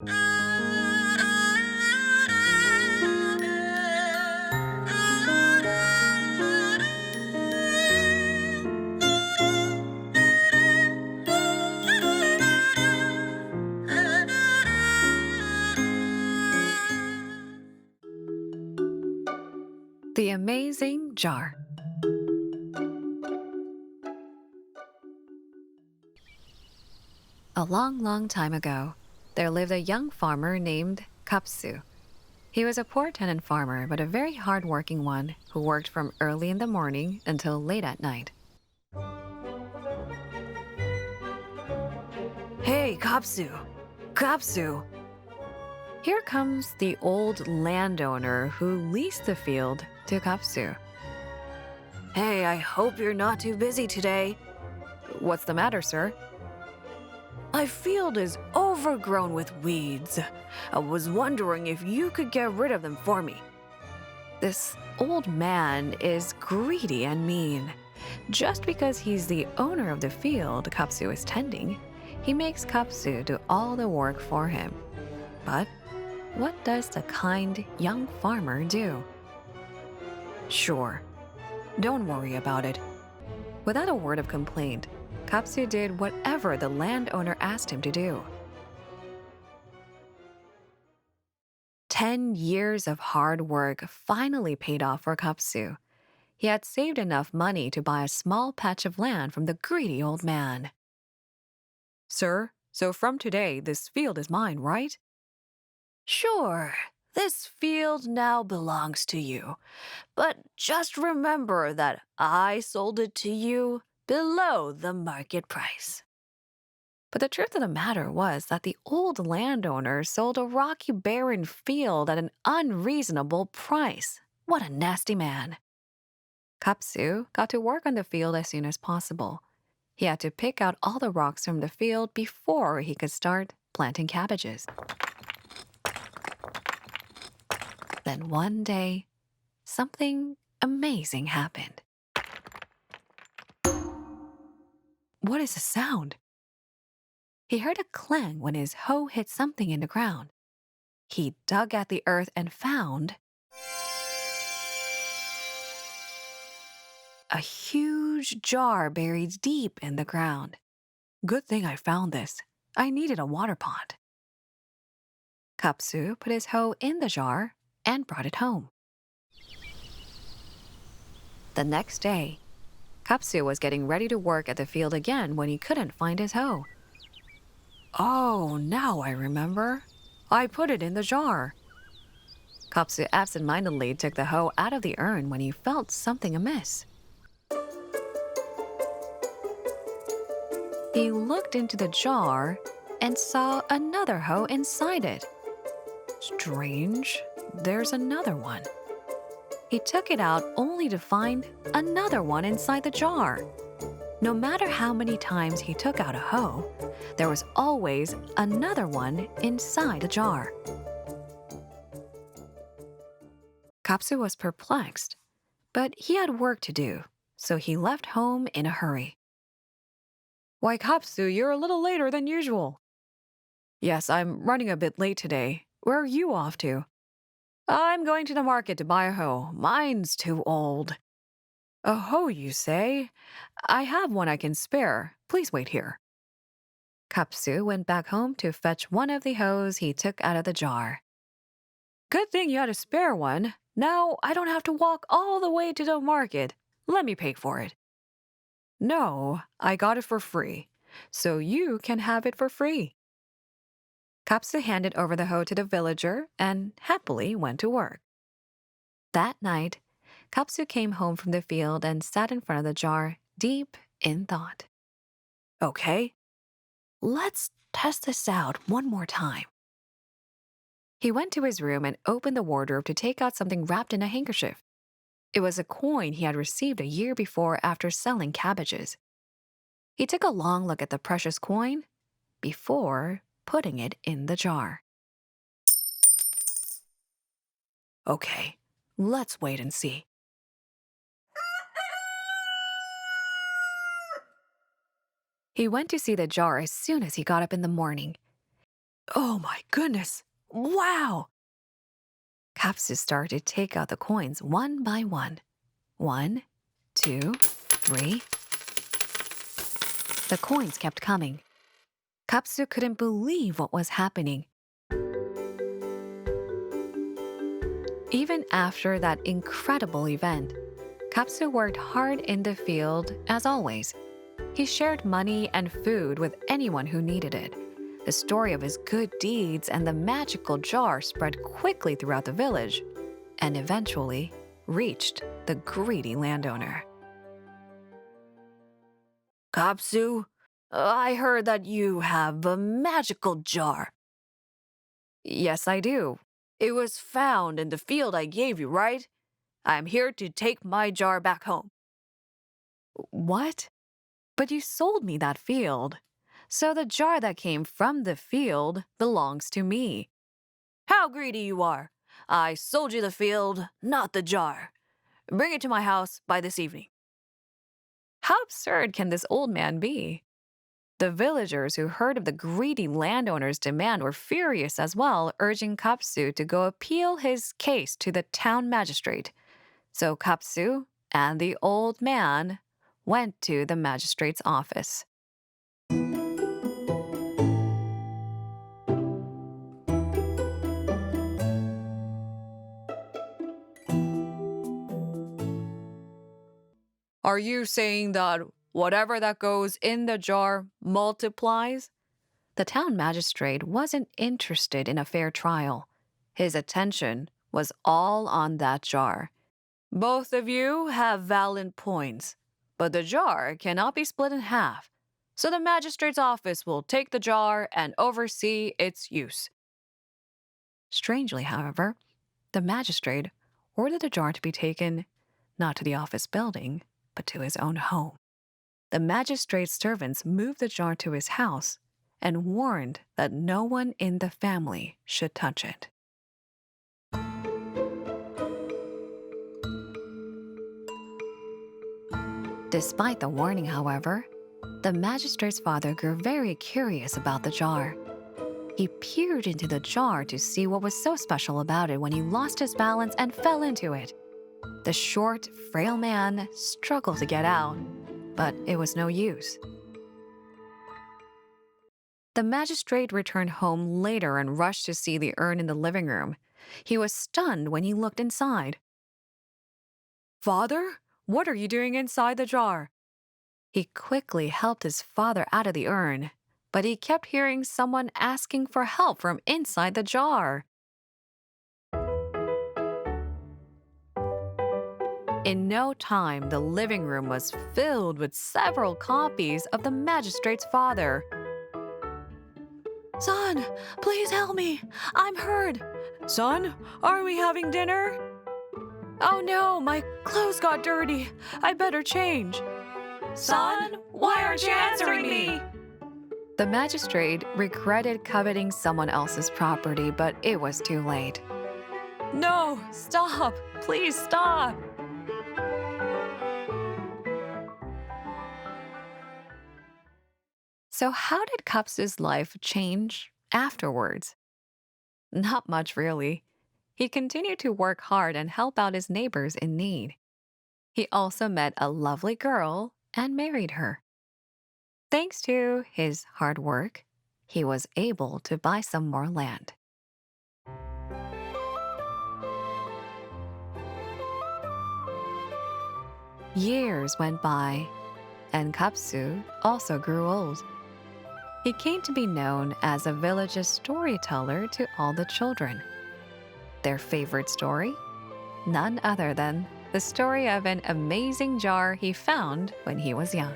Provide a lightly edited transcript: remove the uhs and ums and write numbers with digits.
The Amazing Jar. A long, long time ago, there lived a young farmer named Gapsu. He was a poor tenant farmer, but a very hard-working one who worked from early in the morning until late at night. Hey, Gapsu! Gapsu! Here comes the old landowner who leased the field to Gapsu. Hey, I hope you're not too busy today. What's the matter, sir? My field is overgrown with weeds. I was wondering if you could get rid of them for me. This old man is greedy and mean. Just because he's the owner of the field Gapsu is tending, he makes Gapsu do all the work for him. But what does the kind young farmer do? Sure, don't worry about it. Without a word of complaint, Gapsu did whatever the landowner asked him to do. 10 years of hard work finally paid off for Gapsu. He had saved enough money to buy a small patch of land from the greedy old man. Sir, so from today, this field is mine, right? Sure, this field now belongs to you. But just remember that I sold it to you below the market price. But the truth of the matter was that the old landowner sold a rocky, barren field at an unreasonable price. What a nasty man. Gapsu got to work on the field as soon as possible. He had to pick out all the rocks from the field before he could start planting cabbages. Then one day, something amazing happened. What is the sound? He heard a clang when his hoe hit something in the ground. He dug at the earth and found a huge jar buried deep in the ground. Good thing I found this. I needed a water pot. Gapsu put his hoe in the jar and brought it home. The next day, Gapsu was getting ready to work at the field again when he couldn't find his hoe. Oh, now I remember. I put it in the jar. Gapsu absentmindedly took the hoe out of the urn when he felt something amiss. He looked into the jar and saw another hoe inside it. Strange, there's another one. He took it out only to find another one inside the jar. No matter how many times he took out a hoe, there was always another one inside the jar. Gapsu was perplexed, but he had work to do, so he left home in a hurry. Why, Gapsu, you're a little later than usual. Yes, I'm running a bit late today. Where are you off to? I'm going to the market to buy a hoe. Mine's too old. A hoe, you say? I have one I can spare. Please wait here. Gapsu went back home to fetch one of the hoes he took out of the jar. Good thing you had a spare one. Now I don't have to walk all the way to the market. Let me pay for it. No, I got it for free, so you can have it for free. Gapsu handed over the hoe to the villager and happily went to work. That night, Gapsu came home from the field and sat in front of the jar, deep in thought. Okay, let's test this out one more time. He went to his room and opened the wardrobe to take out something wrapped in a handkerchief. It was a coin he had received a year before after selling cabbages. He took a long look at the precious coin before putting it in the jar. Okay, let's wait and see. He went to see the jar as soon as he got up in the morning. Oh my goodness! Wow! Gapsu started to take out the coins one by one. 1, 2, 3. The coins kept coming. Gapsu couldn't believe what was happening. Even after that incredible event, Gapsu worked hard in the field as always. He shared money and food with anyone who needed it. The story of his good deeds and the magical jar spread quickly throughout the village and eventually reached the greedy landowner. Gapsu, I heard that you have a magical jar. Yes, I do. It was found in the field I gave you, right? I'm here to take my jar back home. What? But you sold me that field. So the jar that came from the field belongs to me. How greedy you are! I sold you the field, not the jar. Bring it to my house by this evening. How absurd can this old man be? The villagers who heard of the greedy landowner's demand were furious as well, urging Gapsu to go appeal his case to the town magistrate. So Gapsu and the old man went to the magistrate's office. Are you saying that whatever that goes in the jar multiplies? The town magistrate wasn't interested in a fair trial. His attention was all on that jar. Both of you have valid points, but the jar cannot be split in half. So the magistrate's office will take the jar and oversee its use. Strangely, however, the magistrate ordered the jar to be taken not to the office building, but to his own home. The magistrate's servants moved the jar to his house and warned that no one in the family should touch it. Despite the warning, however, the magistrate's father grew very curious about the jar. He peered into the jar to see what was so special about it when he lost his balance and fell into it. The short, frail man struggled to get out, but it was no use. The magistrate returned home later and rushed to see the urn in the living room. He was stunned when he looked inside. Father, what are you doing inside the jar? He quickly helped his father out of the urn, but he kept hearing someone asking for help from inside the jar. In no time, the living room was filled with several copies of the magistrate's father. Son, please help me. I'm hurt. Son, are we having dinner? Oh no, my clothes got dirty. I better change. Son, why aren't you answering me? The magistrate regretted coveting someone else's property, but it was too late. No, stop. Please stop. So how did Gapsu's life change afterwards? Not much, really. He continued to work hard and help out his neighbors in need. He also met a lovely girl and married her. Thanks to his hard work, he was able to buy some more land. Years went by, and Gapsu also grew old. He came to be known as a village's storyteller to all the children. Their favorite story? None other than the story of an amazing jar he found when he was young.